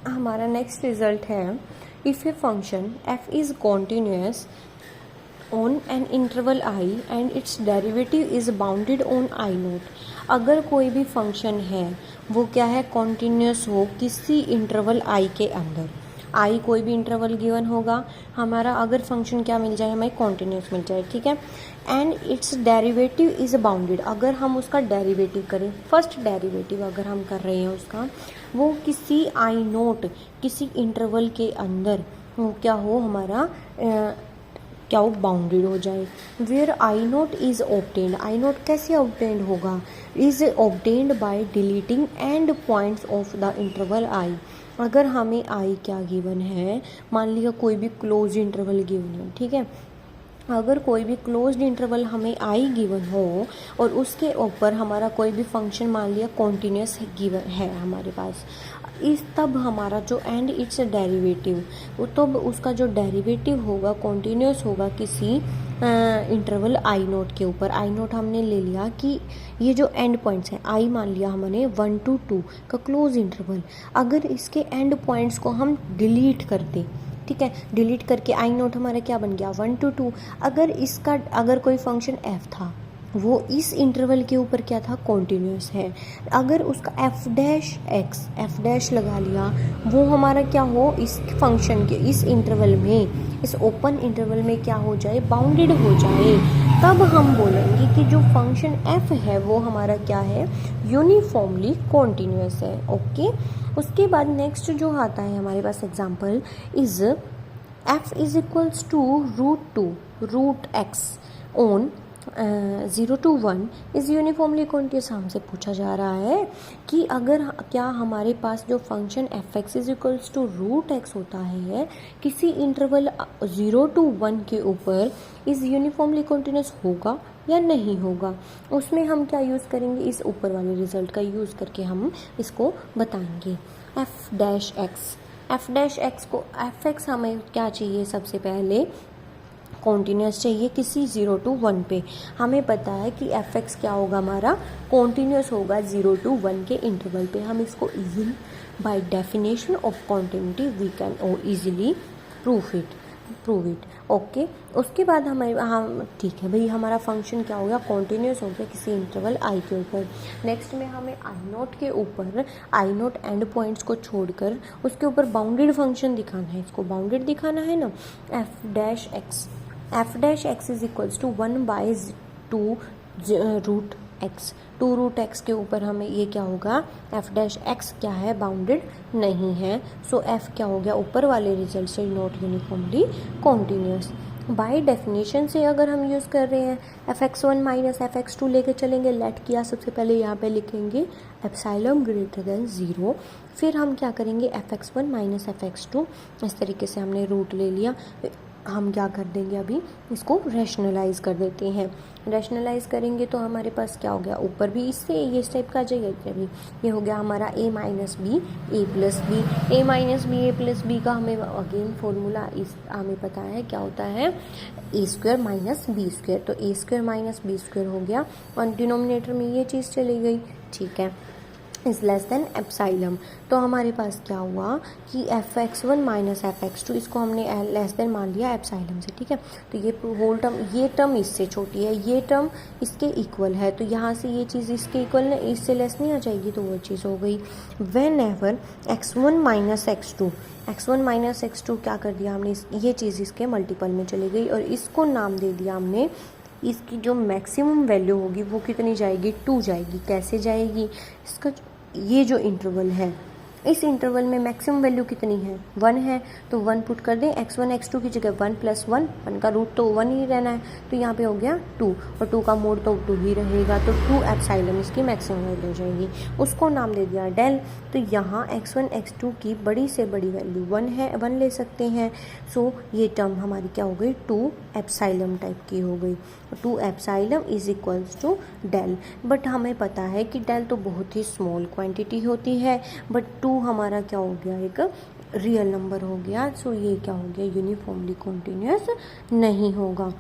हमारा next result है, if a function f is continuous on an interval I and it's derivative is bounded on I note. अगर कोई भी function है वो क्या है, कॉन्टिन्यूस हो किसी इंटरवल आई के अंदर। आई कोई भी इंटरवल गिवन होगा हमारा, अगर फंक्शन क्या मिल जाए हमें, कॉन्टिन्यूस मिल जाए, ठीक है। And it's derivative is bounded, अगर हम उसका डेरिवेटिव करें, फर्स्ट डेरिवेटिव अगर हम कर रहे हैं उसका, वो किसी आई नोट किसी इंटरवल के अंदर वो क्या हो हमारा क्या वो बाउंडेड हो जाए। Where I note is obtained, I note कैसे ऑब्टेन्ड होगा, is obtained by deleting end points of the interval I. अगर हमें आई क्या गिवन है, मान लिया कोई भी क्लोज इंटरवल गिवन है, ठीक है। अगर कोई भी क्लोज्ड इंटरवल हमें आई गिवन हो और उसके ऊपर हमारा कोई भी फंक्शन मान लिया कॉन्टिन्यूस गिवन है हमारे पास, इस तब हमारा जो एंड इट्स डेरिवेटिव, वो तब उसका जो डेरिवेटिव होगा कॉन्टिन्यूस होगा किसी इंटरवल आई नोट के ऊपर। आई नोट हमने ले लिया कि ये जो एंड पॉइंट्स हैं, आई मान लिया हमने 1 to 2 का क्लोज इंटरवल, अगर इसके एंड पॉइंट्स को हम डिलीट कर दें, ठीक है, डिलीट करके आई नोट हमारा क्या बन गया 1 to 2। अगर कोई फंक्शन एफ था वो इस इंटरवल के ऊपर क्या था, कॉन्टिन्यूस है, अगर उसका एफ डैश लगा लिया, वो हमारा क्या हो, इस फंक्शन के इस इंटरवल में, इस ओपन इंटरवल में क्या हो जाए, बाउंडेड हो जाए, तब हम बोलेंगे कि जो फंक्शन एफ है वो हमारा क्या है, यूनिफॉर्मली कॉन्टिन्यूस है। ओके, उसके बाद नेक्स्ट जो आता है हमारे पास example is f is equals to root x on 0 to 1 is uniformly continuous. हमसे पूछा जा रहा है कि अगर क्या हमारे पास जो function f x is equals to root x होता है किसी इंटरवल 0 to 1 के ऊपर, इज़ यूनिफॉर्मली कॉन्टिन्यूस होगा या नहीं होगा। उसमें हम क्या यूज़ करेंगे, इस ऊपर वाले रिजल्ट का यूज़ करके हम इसको बताएंगे। एफ डैश एक्स को, एफ एक्स हमें क्या चाहिए, सबसे पहले कॉन्टिन्यूस चाहिए किसी 0 to 1 पे। हमें पता है कि एफ एक्स क्या होगा हमारा, कॉन्टिन्यूस होगा 0 to 1 के इंटरवल पे। हम इसको easily by definition of continuity we can easily prove it. Okay, उसके बाद हम ठीक है भाई, हमारा फंक्शन क्या हो गया, कॉन्टिन्यूस हो गया किसी इंटरवल आई के ऊपर। नेक्स्ट में हमें आई नोट के ऊपर, आई नोट एंड पॉइंट्स को छोड़कर उसके ऊपर बाउंडेड फंक्शन दिखाना है, इसको बाउंडेड दिखाना है ना। F dash x is equals to 1/2 root x, 2 root x के ऊपर हमें ये क्या होगा, एफ डैश एक्स क्या है, बाउंडेड नहीं है। सो एफ क्या हो गया, ऊपर वाले रिजल्ट से not uniformly continuous. By definition से अगर हम यूज़ कर रहे हैं fx1 माइनस fx2 लेके चलेंगे, लेट किया, सबसे पहले यहाँ पे लिखेंगे एप्सिलॉन ग्रेटर देन 0, फिर हम क्या करेंगे fx1 माइनस fx2, इस तरीके से हमने रूट ले लिया। हम क्या कर देंगे, अभी इसको रैशनलाइज कर देते हैं। रैशनलाइज करेंगे तो हमारे पास क्या हो गया, ऊपर भी इससे ये इस टाइप का आ जाएगा, अभी ये हो गया हमारा a minus b a plus b. A minus b a plus b का हमें अगेन फॉर्मूला इस हमें पता है क्या होता है, ए स्क्वायर माइनस बी स्क्वायर। तो ए स्क्वायर माइनस बी स्क्वायर हो गया और डिनोमिनेटर में ये चीज़ चली गई, ठीक है, इज़ लेस देन एप्साइलम। तो हमारे पास क्या हुआ कि fx1 माइनस fx2, इसको हमने लेस देन मान लिया एप्साइलम से, ठीक है। तो ये होल टर्म, ये टर्म इससे छोटी है, ये टर्म इसके इक्वल है, तो यहाँ से ये चीज़ इसके इक्वल है, इससे लेस नहीं आ जाएगी, तो वो चीज़ हो गई। When ever x1 minus x2 क्या कर दिया हमने, ये चीज़ इसके मल्टीपल में चली गई और इसको नाम दे दिया हमने, इसकी जो मैक्सिमम वैल्यू होगी वो कितनी जाएगी, 2 जाएगी। कैसे जाएगी, इसका ये जो इंटरवल है, इस इंटरवल में मैक्सिमम वैल्यू कितनी है, 1 है, तो 1 पुट कर दें, x1 x2 की जगह 1 + 1 का रूट तो 1 ही रहना है, तो यहाँ पे हो गया 2 और 2 का मोड तो 2 ही रहेगा, तो 2 एप्सिलॉन इसकी मैक्सिमम वैल्यू हो जाएगी। उसको नाम दे दिया डेल। तो यहाँ x1 x2 की बड़ी से बड़ी वैल्यू 1 है, 1 ले सकते हैं। सो ये टर्म हमारी क्या हो गई, 2 एप्सिलॉन टाइप की हो गई। 2 epsilon is equals to del. But हमें पता है कि डेल तो बहुत ही स्मॉल क्वांटिटी होती है, बट 2 हमारा क्या हो गया, एक रियल नंबर हो गया। सो ये क्या हो गया, यूनिफॉर्मली कॉन्टिन्यूस नहीं होगा।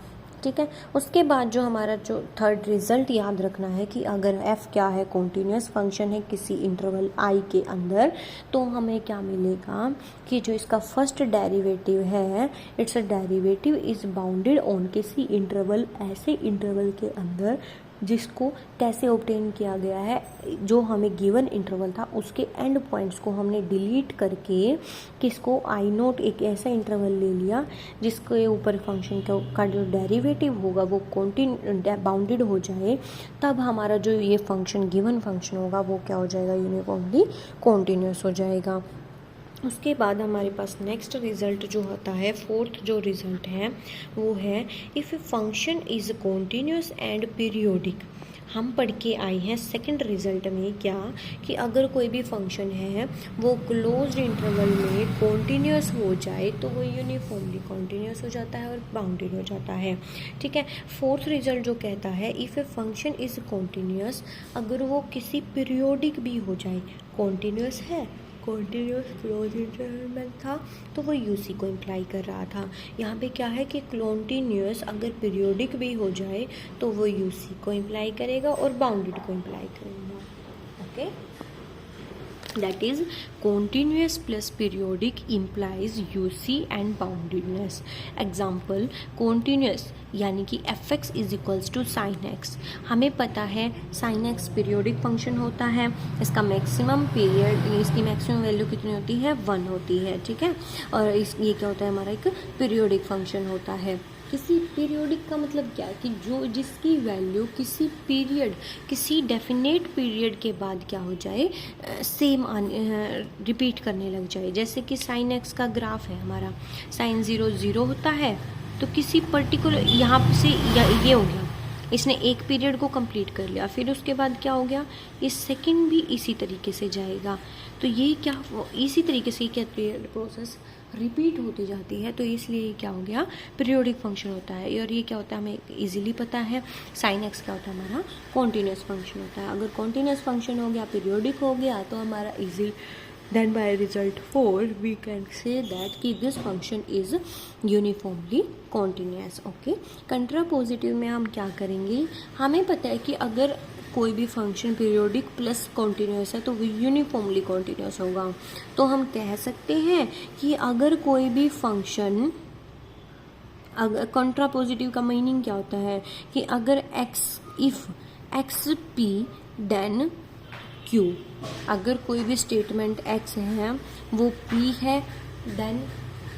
ठीक है। उसके बाद जो हमारा जो थर्ड रिजल्ट याद रखना है कि अगर f क्या है, कॉन्टिन्यूस फंक्शन है किसी इंटरवल i के अंदर, तो हमें क्या मिलेगा कि जो इसका फर्स्ट डेरिवेटिव है, it's a derivative is bounded on किसी इंटरवल, ऐसे इंटरवल के अंदर जिसको कैसे ऑब्टेन किया गया है, जो हमें गिवन इंटरवल था उसके एंड पॉइंट्स को हमने डिलीट करके किसको आई नोट एक ऐसा इंटरवल ले लिया जिसके ऊपर फंक्शन का जो डेरिवेटिव होगा वो बाउंडेड हो जाए, तब हमारा जो ये फंक्शन गिवन फंक्शन होगा वो क्या हो जाएगा, यूनिफॉर्मली कॉन्टिन्यूस हो जाएगा। उसके बाद हमारे पास नेक्स्ट रिजल्ट जो होता है, फोर्थ जो रिजल्ट है वो है if a function is continuous and periodic. हम पढ़ के आए हैं सेकंड रिजल्ट में क्या कि अगर कोई भी फंक्शन है वो क्लोज्ड इंटरवल में कॉन्टिन्यूस हो जाए तो वो यूनिफॉर्मली कॉन्टिन्यूस हो जाता है और बाउंडेड हो जाता है, ठीक है। फोर्थ रिजल्ट जो कहता है if a function is continuous, अगर वो किसी पीरियोडिक भी हो जाए, कॉन्टिन्यूस है, कॉन्टिन्यूस क्लोज इंटरवल में था तो वो यूसी को इम्प्लाई कर रहा था। यहाँ पे क्या है कि कॉन्टिन्यूस अगर पीरियोडिक भी हो जाए तो वो यूसी को इम्प्लाई करेगा और बाउंडेड को इम्प्लाई करेगा, okay. That is continuous plus periodic implies UC and boundedness. Example continuous यानी कि fx is equals to sine x. हमें पता है साइन एक्स पीरियोडिक फंक्शन होता है, इसका मैक्सिमम पीरियड, इसकी मैक्सिमम वैल्यू कितनी होती है, 1 होती है, ठीक है। और ये क्या होता है, हमारा एक पीरियोडिक फंक्शन होता है। किसी पीरियोडिक का मतलब क्या है कि जो जिसकी वैल्यू किसी पीरियड, किसी डेफिनेट पीरियड के बाद क्या हो जाए, सेम रिपीट करने लग जाए। जैसे कि साइन एक्स का ग्राफ है हमारा, साइन 0 0 होता है तो किसी पर्टिकुलर यहाँ से ये हो गया, इसने एक पीरियड को कंप्लीट कर लिया, फिर उसके बाद क्या हो गया, ये सेकंड भी इसी तरीके से जाएगा। तो ये क्या, इसी तरीके से क्या प्रोसेस रिपीट होती जाती है, तो इसलिए ये क्या हो गया, पीरियोडिक फंक्शन होता है। और ये क्या होता है हमें इजीली पता है, साइन एक्स क्या होता है, हमारा कॉन्टिन्यूस फंक्शन होता है। अगर कॉन्टिन्यूस फंक्शन हो गया, पीरियोडिक हो गया, तो हमारा easy, then by result 4 we can say that कि this function is uniformly continuous, okay। कंट्रापोजिटिव में हम क्या करेंगे, हमें पता है कि अगर कोई भी फंक्शन पीरियोडिक प्लस कॉन्टिन्यूस है तो वो यूनिफॉर्मली कॉन्टिन्यूस होगा। तो हम कह सकते हैं कि अगर कोई भी फंक्शन, अगर कंट्रापोजिटिव का मीनिंग क्या होता है कि अगर if x p then q, अगर कोई भी स्टेटमेंट x है वो p है देन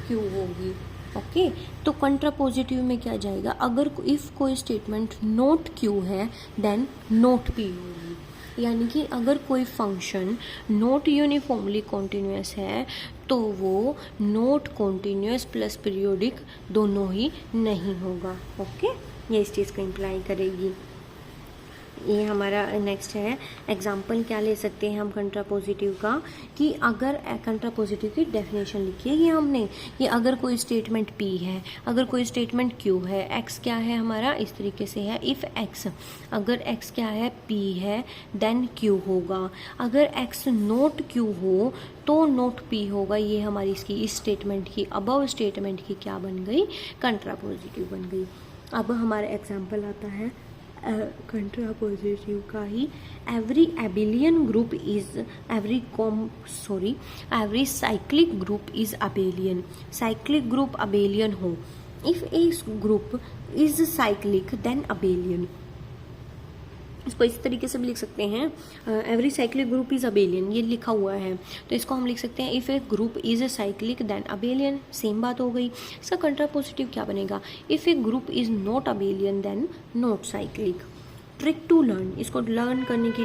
q होगी, ओके। तो कंट्रापोजिटिव में क्या जाएगा, अगर इफ़ कोई स्टेटमेंट नॉट q है देन नॉट p होगी। यानी कि अगर कोई फंक्शन नॉट यूनिफॉर्मली कॉन्टिन्यूस है तो वो नॉट कॉन्टिन्यूस प्लस पीरियोडिक दोनों ही नहीं होगा, ओके। ये इस चीज़ को इम्प्लाई करेगी। ये हमारा नेक्स्ट है एग्जाम्पल, क्या ले सकते हैं हम कंट्रापोजिटिव का, कि अगर कंट्रापोजिटिव की डेफिनेशन लिखी है हमने कि अगर कोई स्टेटमेंट P है, अगर कोई स्टेटमेंट Q है, X क्या है हमारा, इस तरीके से है, इफ़ X, अगर X क्या है, P है देन Q होगा, अगर X नोट Q हो तो नोट P होगा। ये हमारी इसकी इस स्टेटमेंट की, अबव स्टेटमेंट की क्या बन गई, कंट्रापोजिटिव बन गई। अब हमारा एग्जाम्पल आता है कंट्रापोजिटिव का ही, every abelian group is every cyclic group is abelian. Cyclic group abelian हो, if a group is cyclic then abelian. इसको इस तरीके से भी लिख सकते हैं, every cyclic group is abelian, ये लिखा हुआ है तो इसको हम लिख सकते हैं if a group is a cyclic then abelian, same बात हो गई। इसका कंट्रापोजिटिव क्या बनेगा, if a group is not abelian then not cyclic. Trick to learn, इसको लर्न करने की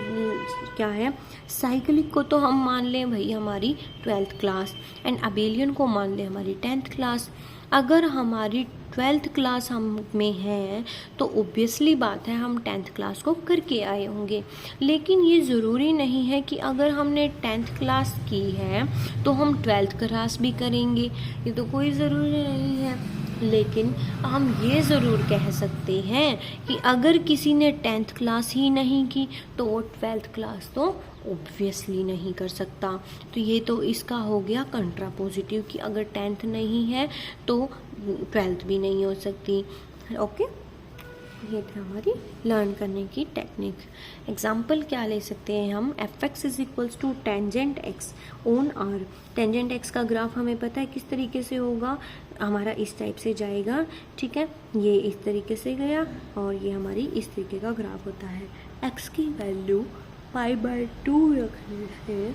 क्या है, साइक्लिक को तो हम मान लें भाई हमारी 12th क्लास एंड अबेलियन को मान लें हमारी 10th क्लास। अगर हमारी 12th क्लास हम में है तो ऑब्वियसली बात है हम 10th क्लास को करके आए होंगे, लेकिन ये ज़रूरी नहीं है कि अगर हमने 10th क्लास की है तो हम 12th क्लास भी करेंगे, ये तो कोई ज़रूरी नहीं है। लेकिन हम ये ज़रूर कह सकते हैं कि अगर किसी ने 10th क्लास ही नहीं की तो वो 12th क्लास तो ऑब्वियसली नहीं कर सकता। तो ये तो इसका हो गया कंट्रापोजिटिव कि अगर 10th नहीं है तो 12th भी नहीं हो सकती, ओके। ये थी हमारी लर्न करने की टेक्निक। एग्जाम्पल क्या ले सकते हैं हम, f x is equals to tangent x on R. Tangent x का ग्राफ हमें पता है किस तरीके से होगा, हमारा इस टाइप से जाएगा, ठीक है, ये इस तरीके से गया और ये हमारी इस तरीके का ग्राफ होता है। एक्स की वैल्यू π/2 रखने से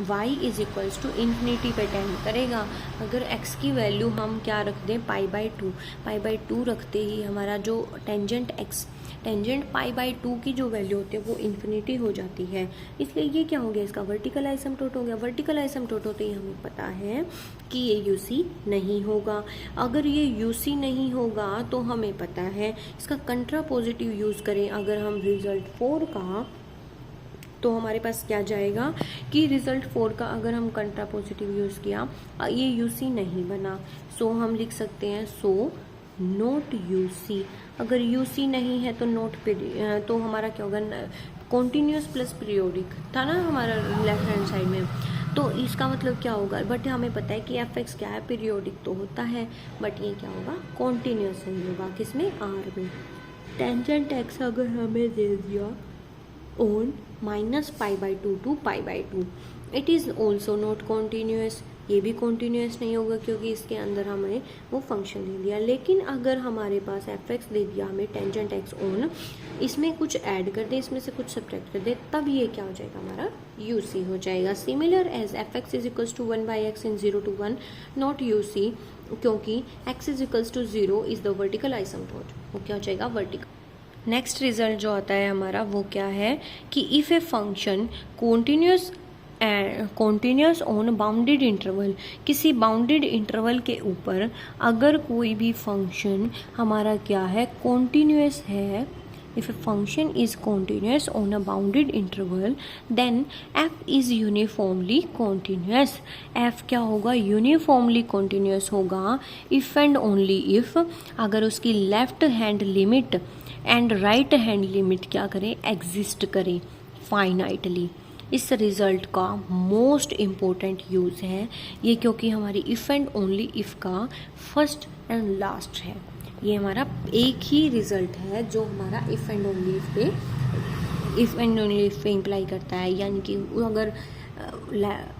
y is equals to infinity पे टेंड करेगा। अगर x की वैल्यू हम क्या रख दें, π/2 रखते ही हमारा जो टेंजेंट π/2 की जो वैल्यू होती है वो इन्फिनिटी हो जाती है, इसलिए ये क्या हो गया, इसका वर्टिकल आइसमटोट हो गया। वर्टिकल आइसमटोट होते ही हमें पता है कि ये UC नहीं होगा। अगर ये UC नहीं होगा तो हमें पता है इसका कंट्रा पॉजिटिव यूज़ करें अगर हम रिजल्ट 4 का, तो हमारे पास क्या जाएगा कि रिजल्ट 4 का अगर हम कंट्रा पॉजिटिव यूज़ किया ये UC नहीं बना, सो हम लिख सकते हैं सो नोट UC। अगर UC नहीं है तो तो हमारा क्या होगा, कॉन्टिन्यूस प्लस पीरियोडिक था ना हमारा लेफ्ट हैंड साइड में, तो इसका मतलब क्या होगा, बट हमें पता है कि एफ एक्स क्या है, पीरियोडिक तो होता है, बट ये क्या होगा, कॉन्टिन्यूस नहीं होगा। किसमें, आर में। टेंजेंट एक्स अगर हमें दे दिया on -π/2 to π/2, it is also not continuous, ये भी कॉन्टीन्यूस नहीं होगा क्योंकि इसके अंदर हमें वो फंक्शन दे दिया। लेकिन अगर हमारे पास एफ एक्स दे दिया हमें टेंजेंट एक्स ऑन, इसमें कुछ ऐड कर दे, इसमें से कुछ सब्ट्रैक्ट कर दे, तब ये क्या हो जाएगा, हमारा UC हो जाएगा। Similar as f x is equals to 1/x in 0 to 1 not UC, क्योंकि x is equals to 0 is the vertical asymptote, वो क्या हो जाएगा, वर्टिकल। नेक्स्ट रिजल्ट जो आता है हमारा वो क्या है कि if a function continuous on bounded interval, किसी बाउंडेड इंटरवल के ऊपर अगर कोई भी फंक्शन हमारा क्या है, कॉन्टीन्यूस है, if a function is continuous on a bounded interval then f is uniformly continuous. F क्या होगा, यूनिफॉर्मली कॉन्टीन्यूस होगा इफ़ एंड ओनली इफ़ अगर उसकी left hand limit and right hand limit क्या करें, एग्जिस्ट करें फाइनाइटली। इस रिजल्ट का मोस्ट इम्पोर्टेंट यूज़ है ये, क्योंकि हमारी इफ़ एंड ओनली इफ़ का फर्स्ट एंड लास्ट है। ये हमारा एक ही रिजल्ट है जो हमारा इफ़ एंड ओनली इफ़ पे इम्प्लाई करता है, यानी कि अगर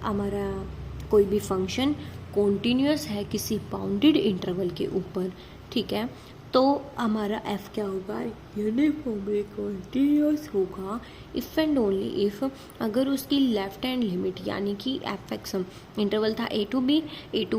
हमारा कोई भी फंक्शन कॉन्टीन्यूस है किसी बाउंडेड इंटरवल के ऊपर, ठीक है, तो हमारा f क्या होगा, यूनिफॉर्मली कॉन्टीन्यूस होगा इफ़ एंड ओनली इफ़ अगर उसकी लेफ्ट हैंड लिमिट, यानी कि एफ एक्स इंटरवल था a to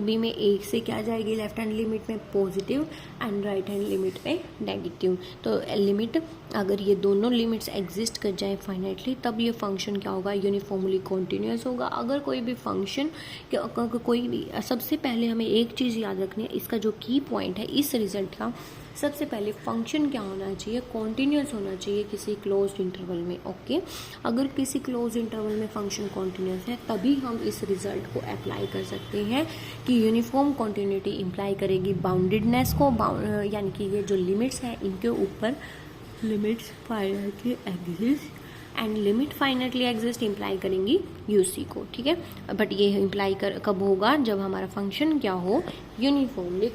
b में एक से क्या जाएगी लेफ्ट हैंड लिमिट में positive and right hand limit में नेगेटिव, तो लिमिट अगर ये दोनों लिमिट्स एग्जिस्ट कर जाए फाइनाइटली तब ये फंक्शन क्या होगा, यूनिफॉर्मली कॉन्टीन्यूस होगा। अगर कोई भी फंक्शन कोई भी, सबसे पहले हमें एक चीज़ याद रखनी है, इसका जो की पॉइंट है इस रिजल्ट का, सबसे पहले फंक्शन क्या होना चाहिए, कॉन्टीन्यूस होना चाहिए किसी क्लोज्ड इंटरवल में। ओके, अगर किसी क्लोज्ड इंटरवल में फंक्शन कॉन्टीन्यूस है तभी हम इस रिजल्ट को अप्लाई कर सकते हैं कि यूनिफॉर्म कॉन्टीन्यूटी इम्प्लाई करेगी बाउंडेडनेस को, यानी कि ये जो लिमिट्स हैं इनके ऊपर limits finitely exist and limit finitely exist imply करेंगी UC को, ठीक है। बट ये इम्प्लाई कब होगा, जब हमारा फंक्शन क्या हो, यूनिफॉर्मली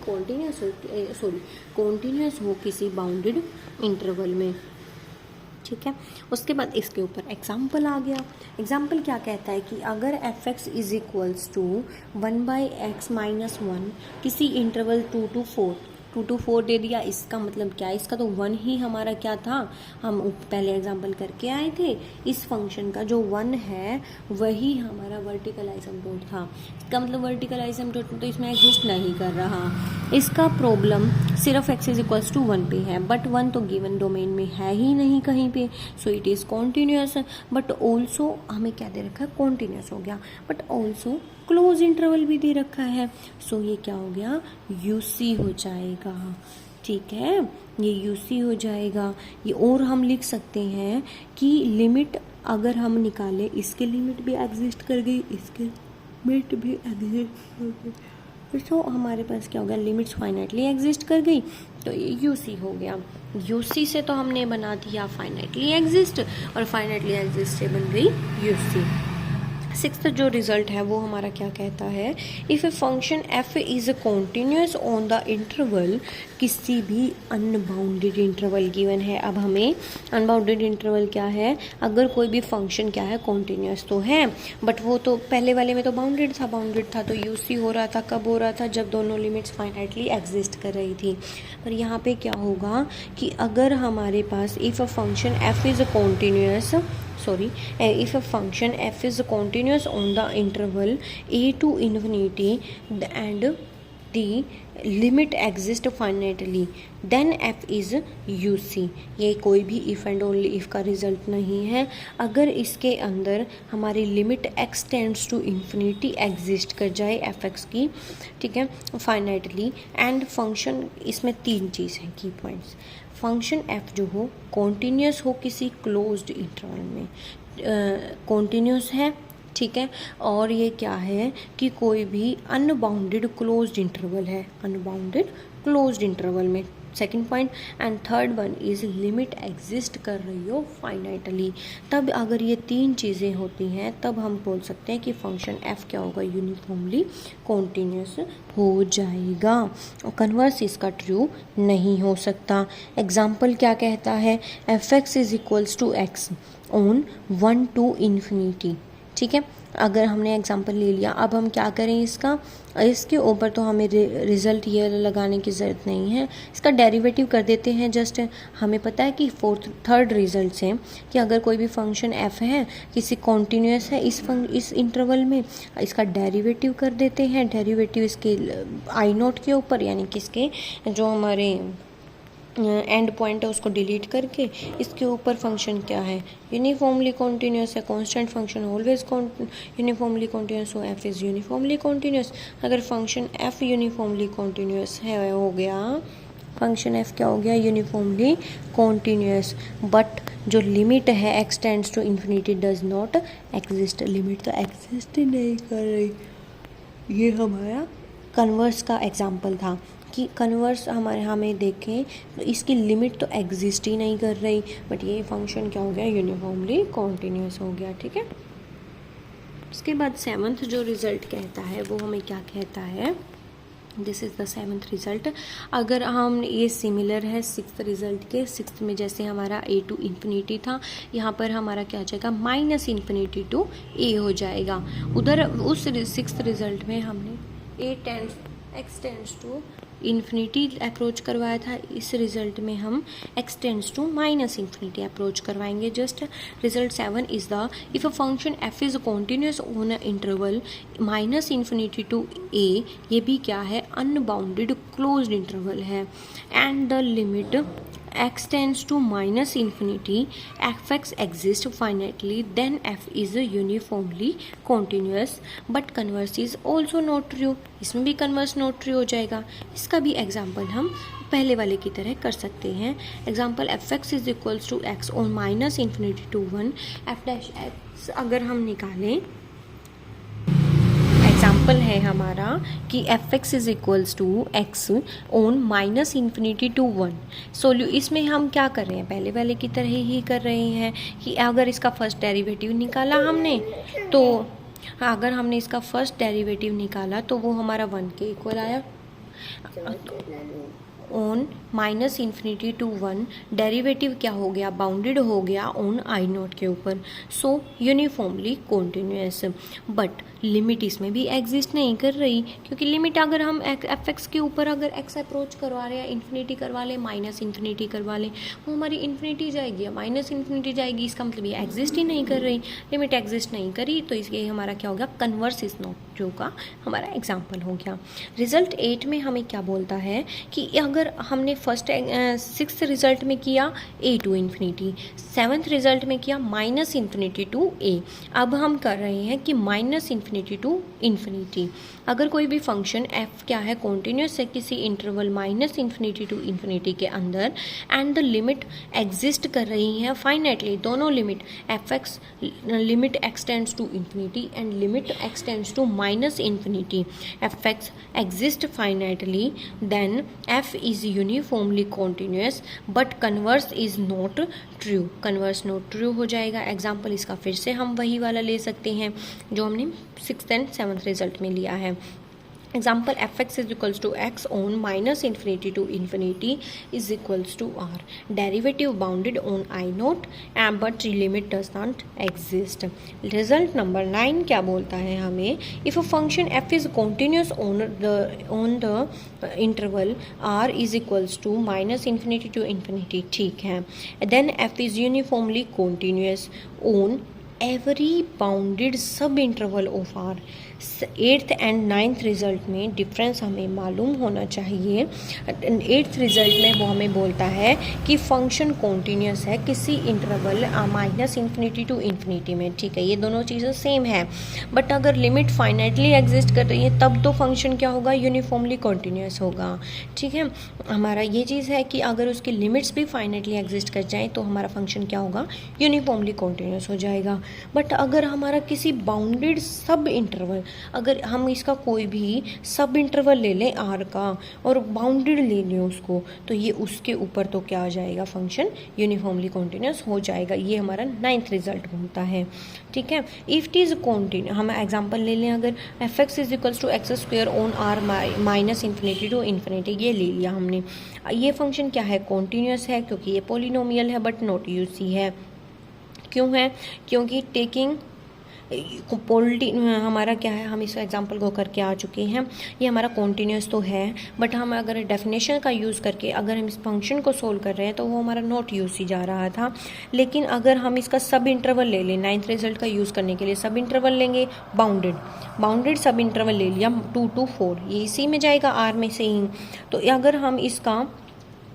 कॉन्टीन्यूस हो किसी बाउंडेड इंटरवल में, ठीक है। उसके बाद इसके ऊपर एग्जाम्पल आ गया। एग्जाम्पल क्या कहता है कि अगर f x is equals to 1/x - 1 किसी इंटरवल 2 to 4 दे दिया, इसका मतलब क्या है, इसका तो 1 ही हमारा क्या था, हम पहले एग्जांपल करके आए थे, इस फंक्शन का जो 1 है वही हमारा वर्टिकल आइसमटोट था। इसका मतलब वर्टिकल आइसमटोट तो इसमें एग्जिस्ट नहीं कर रहा, इसका प्रॉब्लम सिर्फ x इज इक्वल्स टू 1 पे है, बट 1 तो गिवन डोमेन में है ही नहीं कहीं पे, so it is continuous. But also हमें क्या दे रखा है, कॉन्टीन्यूस हो गया, बट ऑल्सो क्लोज इंटरवल भी दे रखा है, सो ये क्या हो गया, UC हो जाएगा, ठीक है, ये UC हो जाएगा। ये और हम लिख सकते हैं कि लिमिट अगर हम निकालें, इसके लिमिट भी एग्जिस्ट कर गई, इसके लिमिट भी एग्जिस्ट कर गई, तो हमारे पास क्या हो गया, लिमिट्स फाइनाइटली एग्जिस्ट कर गई, तो ये UC हो गया। UC से तो हमने बना दिया फाइनाइटली एग्जिस्ट, और फाइनाइटली एग्जिस्ट से बन गई UC। सिक्स्थ जो रिजल्ट है वो हमारा क्या कहता है, if a function f is continuous on the interval, किसी भी अनबाउंडेड इंटरवल गिवन है। अब हमें अनबाउंडेड इंटरवल क्या है, अगर कोई भी फंक्शन क्या है कॉन्टीन्यूस तो है, बट वो तो पहले वाले में तो बाउंडेड था तो यूसी हो रहा था, कब हो रहा था, जब दोनों लिमिट्स फाइनाइटली एग्जिस्ट कर रही थी। पर यहाँ पे क्या होगा कि अगर हमारे पास if a function f is continuous if a function f is continuous on the interval a to infinity and the limit exists finitely, then f is uc। ये कोई भी if and only if का result नहीं है। अगर इसके अंदर हमारी limit x tends to infinity exist कर जाए एफ एक्स की, ठीक है, फाइनाइटली, एंड फंक्शन, इसमें तीन चीज़ हैं की पॉइंट्स। फंक्शन f जो हो कॉन्टीन्यूस हो किसी क्लोज्ड इंटरवल में, कॉन्टीन्यूस है, ठीक है, और ये क्या है कि कोई भी अनबाउंडेड क्लोज्ड इंटरवल है, अनबाउंडेड क्लोज्ड इंटरवल में, second point. And third one is limit exist कर रही हो फाइनाइटली। तब अगर ये तीन चीज़ें होती हैं तब हम बोल सकते हैं कि फंक्शन f क्या होगा, यूनिफॉर्मली कॉन्टीन्यूस हो जाएगा, और कन्वर्स इसका ट्रू नहीं हो सकता। एग्जाम्पल क्या कहता है, f x is equals to x on 1 to infinity, ठीक है। अगर हमने एग्जांपल ले लिया, अब हम क्या करें, इसके ऊपर तो हमें रिज़ल्ट ये लगाने की ज़रूरत नहीं है, इसका डेरिवेटिव कर देते हैं। जस्ट हमें पता है कि थर्ड रिज़ल्ट से कि अगर कोई भी फंक्शन f है किसी कॉन्टीन्यूस है इस इंटरवल में, इसका डेरिवेटिव कर देते हैं। डेरिवेटिव इसके आई नोट के ऊपर, यानी कि इसके जो हमारे एंड पॉइंट है उसको डिलीट करके इसके ऊपर फंक्शन क्या है, यूनिफॉर्मली कॉन्टीन्यूस है, constant function always uniformly continuous हो, एफ इज़ यूनिफॉर्मली कॉन्टीन्यूस। अगर फंक्शन एफ यूनिफॉर्मली कॉन्टीन्यूस है, हो गया फंक्शन एफ क्या हो गया, यूनिफॉर्मली कॉन्टीन्यूस, बट जो लिमिट है x tends to infinity does not exist, limit तो एग्जिस्ट ही नहीं कर रही। ये हमारा कन्वर्स का एग्जाम्पल था कि कन्वर्स हमें देखें तो इसकी लिमिट तो एग्जिस्ट ही नहीं कर रही, बट ये फंक्शन क्या हो गया, यूनिफॉर्मली कॉन्टीन्यूस हो गया, ठीक है। उसके बाद सेवन्थ जो रिज़ल्ट कहता है वो हमें क्या कहता है, this is the seventh result. अगर हम ये सिमिलर है सिक्स्थ रिज़ल्ट के, सिक्स्थ में जैसे हमारा a टू इन्फिनिटी था, यहाँ पर हमारा क्या हो जाएगा, माइनस इन्फिनिटी टू a हो जाएगा। उधर उस सिक्स्थ रिज़ल्ट में हमने x tends to infinity approach करवाया था, इस रिज़ल्ट में हम x tends to minus infinity approach करवाएंगे। Just result 7 is the if a function f is continuous on a interval minus infinity to a, ये भी क्या है, अनबाउंडेड क्लोज्ड इंटरवल है, and the limit x tends to minus infinity fx exists finitely, then f is uniformly continuous, but converse is also not true। इसमें भी converse not true हो जाएगा। इसका भी एग्जाम्पल हम पहले वाले की तरह कर सकते हैं। Example f x is equals to x on minus infinity to 1, f dash x अगर हम निकालें, एग्जाम्पल है हमारा कि f x is equals to x on minus infinity to 1। इसमें हम क्या कर रहे हैं, पहले वाले की तरह ही कर रहे हैं कि अगर इसका फर्स्ट डेरिवेटिव निकाला हमने, तो अगर हमने इसका फर्स्ट डेरिवेटिव निकाला तो वो हमारा 1 के इक्वल आया। On minus infinity to 1 derivative क्या हो गया, बाउंडेड हो गया ऑन आई नोट के ऊपर, सो यूनिफॉर्मली कॉन्टिन्यूस, बट लिमिट इसमें भी एग्जिस्ट नहीं कर रही, क्योंकि लिमिट अगर हम एफ एक्स के ऊपर अगर एक्स अप्रोच करवा रहे हैं, इन्फिनिटी करवा लें, माइनस इन्फिनिटी करवा लें, वो हमारी इन्फिनिटी जाएगी या माइनस इन्फिनिटी जाएगी, इसका मतलब ये एग्जिस्ट ही नहीं कर रही, लिमिट एग्जिस्ट नहीं करी, तो इसलिए हमारा क्या हो गया, कन्वर्स इज नॉट ट्रू का हमारा एग्जाम्पल हो गया। रिजल्ट 8 में हमें क्या बोलता है कि अगर हमने फर्स्ट सिक्स्थ रिजल्ट में किया a to infinity, seventh result में किया माइनस इन्फिनिटी टू a, अब हम कर रहे हैं कि माइनस इन्फिनिटी टू इन्फिनिटी। अगर कोई भी फंक्शन f क्या है कॉन्टीन्यूस है किसी interval minus infinity to infinity के अंदर एंड द लिमिट एग्जिस्ट कर रही है फाइनाइटली, दोनों limit f(x) limit x tends to infinity and limit x tends to minus infinity, f(x) exist finitely, then f is uniformly continuous but converse is not true, converse not true हो जाएगा। Example इसका फिर से हम वही वाला ले सकते हैं जो हमने 6th एंड 7th रिजल्ट में लिया है। Example f(x) is equals to x on minus infinity to infinity is equals to r. Derivative bounded on I naught but limit does not exist. Result number 9 क्या बोलता है हमें? If a function f is continuous on the interval r is equals to minus infinity to infinity, ठीक है, then f is uniformly continuous on every bounded sub interval of r। 8th and 9th result में difference हमें मालूम होना चाहिए। 8th result में वो हमें बोलता है कि फंक्शन कॉन्टीन्यूस है किसी interval minus infinity to infinity में, ठीक है, ये दोनों चीज़ें सेम है, बट अगर लिमिट फाइनाइटली एग्जिस्ट कर रही है तब तो फंक्शन क्या होगा, यूनिफॉर्मली कॉन्टीन्यूस होगा, ठीक है। हमारा ये चीज़ है कि अगर उसकी लिमिट्स भी फाइनाइटली एग्जिस्ट कर जाए तो हमारा फंक्शन क्या होगा, यूनिफॉर्मली कॉन्टीन्यूस हो जाएगा। बट अगर हमारा किसी बाउंडेड सब इंटरवल, अगर हम इसका कोई भी सब इंटरवल ले लें आर का और बाउंडेड ले लें उसको, तो ये उसके ऊपर तो क्या आ जाएगा, फंक्शन यूनिफॉर्मली कॉन्टीन्यूस हो जाएगा। ये हमारा 9th रिजल्ट बोलता है, ठीक है। इफ इट इज कॉन्टीन्यू, हम एग्जांपल ले लें, अगर f(x) is equals to x square on R minus infinity to infinity, ये ले लिया हमने। ये फंक्शन क्या है, कॉन्टीन्यूस है क्योंकि ये पॉलिनोमियल है बट नॉट यूसी है। क्यों है, क्योंकि टेकिंग हमारा क्या है, हम इस एग्जांपल को करके आ चुके हैं, ये हमारा कॉन्टीन्यूस तो है बट हम अगर डेफिनेशन का यूज़ करके अगर हम इस फंक्शन को सोल्व कर रहे हैं तो वो हमारा नॉट यूज ही जा रहा था। लेकिन अगर हम इसका सब इंटरवल ले लें, 9th रिजल्ट का यूज़ करने के लिए सब इंटरवल लेंगे, बाउंडेड सब इंटरवल ले लिया 2 to 4, ये इसी में जाएगा आर में से ही। तो अगर हम इसका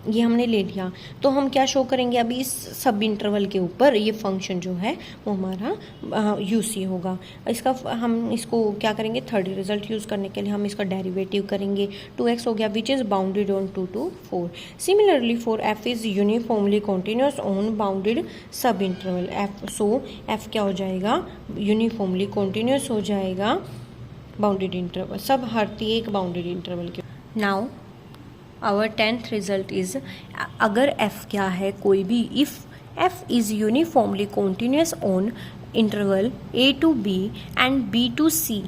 ये हमने ले लिया तो हम क्या शो करेंगे, अभी इस सब इंटरवल के ऊपर ये फंक्शन जो है वो हमारा यूसी होगा। इसका हम इसको क्या करेंगे, 3rd रिजल्ट यूज़ करने के लिए हम इसका डेरिवेटिव करेंगे, 2x हो गया which is bounded on 2 to 4। Similarly for f is uniformly continuous on bounded सब इंटरवल f, सो f क्या हो जाएगा, यूनिफॉर्मली कॉन्टीन्यूस हो जाएगा बाउंडेड इंटरवल, सब हर एक बाउंडेड इंटरवल के। Now our 10th result is, अगर f क्या है कोई भी, if f is uniformly continuous on interval a to b and b to c,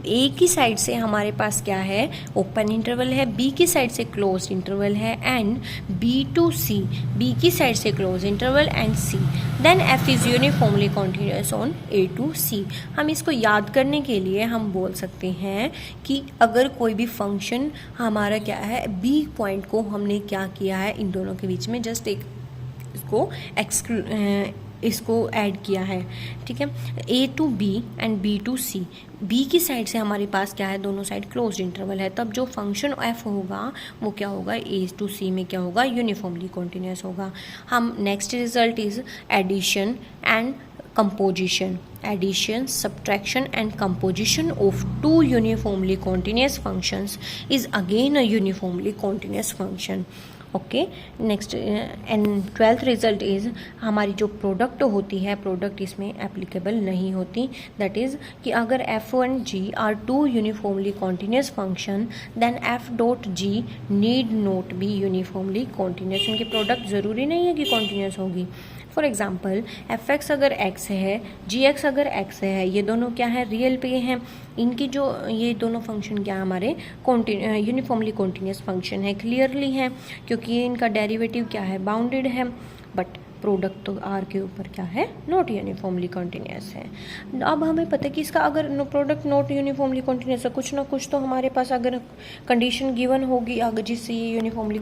A की साइड से हमारे पास क्या है, ओपन इंटरवल है, बी की साइड से क्लोज इंटरवल है and B to C, B की साइड से close interval and C, then F is uniformly continuous on A to सी। हम इसको याद करने के लिए हम बोल सकते हैं कि अगर कोई भी फंक्शन हमारा क्या है, बी पॉइंट को हमने क्या किया है, इन दोनों के बीच में जस्ट एक इसको ऐड किया है, ठीक है, A to B and B to C, B की साइड से हमारे पास क्या है, दोनों साइड क्लोज्ड इंटरवल है, तब जो फंक्शन एफ होगा वो क्या होगा, ए टू सी में क्या होगा, यूनिफॉर्मली कॉन्टीन्यूस होगा। हम next result is addition and composition, addition, subtraction and composition of two uniformly continuous functions is again a uniformly continuous function. Okay, next and 12th result is हमारी जो प्रोडक्ट होती है, product इसमें applicable नहीं होती, that is कि अगर f and g are two uniformly continuous function then f dot g need not be uniformly continuous, इनकी प्रोडक्ट ज़रूरी नहीं है कि कॉन्टीन्यूस होगी। फॉर एग्जाम्पल f(x) अगर x है, gx अगर x है, ये दोनों क्या है, रियल पे हैं, इनकी जो ये दोनों फंक्शन क्या है, हमारे यूनिफॉर्मली कॉन्टीन्यूस फंक्शन है, क्लियरली है क्योंकि इनका डेरिवेटिव क्या है, बाउंडेड है, बट प्रोडक्ट तो आर के ऊपर क्या है, नॉट यूनिफॉर्मली कॉन्टीन्यूस है। अब हमें पता है कि इसका अगर प्रोडक्ट नॉट यूनिफॉर्मली कॉन्टीन्यूस है, कुछ ना कुछ तो हमारे पास अगर कंडीशन गिवन होगी अगर जिससे ये यूनिफॉर्मली